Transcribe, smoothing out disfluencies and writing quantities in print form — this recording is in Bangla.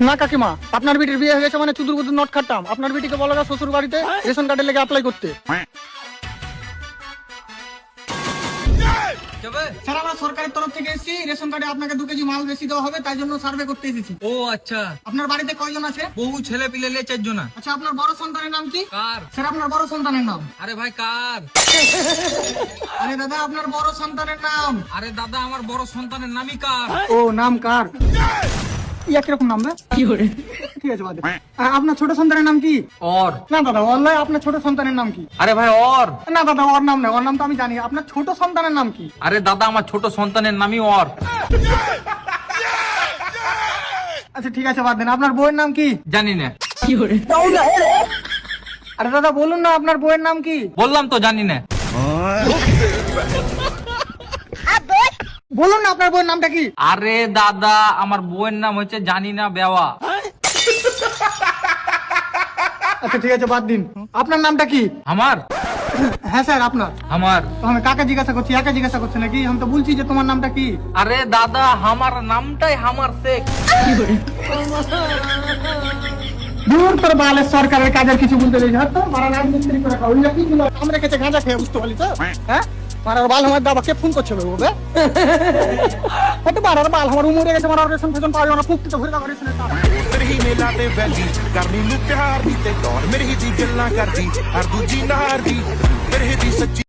না কাকিমা, আপনার বিটির বিয়ে হয়ে গেছে মানে চুদুর বুদুর নট খাটতাম। আপনার বিটিকে বলো শ্বশুর বাড়িতে রেশন কার্ডের লেগে অ্যাপ্লাই করতে। স্যার, আমরা সরকারের তরফ থেকে এসেছি, রেশন কার্ডে আপনাকে 2 কেজি মাল বেশি দেওয়া হবে, তাই জন্য সার্ভে করতে এসেছি। ও আচ্ছা, আপনার বাড়িতে কয়জন আছে? বহু ছেলে পিলে 4 জনা। আচ্ছা, আপনার বড় সন্তানের নাম কি? কার? স্যার, আপনার বড় সন্তানের নাম? আরে ভাই কার? আরে দাদা, আপনার বড় সন্তানের নাম? আরে দাদা, আমার বড় সন্তানের নামই কার? ও, নাম কার? ইয়া কিরকম নাম? ঠিক আছে, বাদ দে। আপনার ছোট সন্তানের নাম কি? ওর। না দাদা, ওর নয়। আপনার ছোট সন্তানের নাম কি? আরে ভাই ওর। না দাদা, ওর নাম নয়, ওর নাম তো আমি জানি। আপনার ছোট সন্তানের নাম কি? আরে দাদা, আমার ছোট সন্তানের নামই ওর। আচ্ছা ঠিক আছে, বাদ দেন। আপনার বউয়ের নাম কি? জানি না। আরে দাদা বলুন না, আপনার বউয়ের নাম কি? বললাম তো জানি না। বলুন না, আপনার বউয়ের নামটা কি? আরে দাদা, আমার বউয়ের নাম হচ্ছে জানি না বেওয়া। আচ্ছা ঠিক আছে, বাদ দিন। আপনার নামটা কি? আমার? হ্যাঁ স্যার, আপনার। আমার? তো আমি কাকে জিজ্ঞাসা করছি? একা জিজ্ঞাসা করছি নাকি? আমি তো বলছি যে তোমার নামটা কি। আরে দাদা, আমার নামটাই আমার শেখ। দূর তোর বালে, সরকারের কাজের কিছু বলতে নেই। হ্যাঁ, তো মারা রাজমিস্ত্রি করে খাও। ওই কি গুলো আমরা কাছে গাঁজা খেয়ে বুঝতে পারলি তো? হ্যাঁ, মারার বাল আমার দাবা কে ফোন করছে ওবে? হয়তো মারার বাল আমার উমরে গেছে, মারার রেশন ফেশন পাওয়া যাবে না, ফুকতে তো ঘুরে যাবে রেশনের টাকা। ਉਧਰ ਹੀ ਮੇਲਾ ਤੇ ਵੈਲੀ ਕਰਨੀ ਨੂੰ ਪਿਆਰ ਦੀ ਤੇ ਦੌੜ ਮੇਰੀ ਦੀ ਗੱਲਾਂ ਕਰਦੀ ਹਰ ਦੂਜੀ ਨਾਰ ਦੀ ਮੇਰੇ ਦੀ ਸੱਚੀ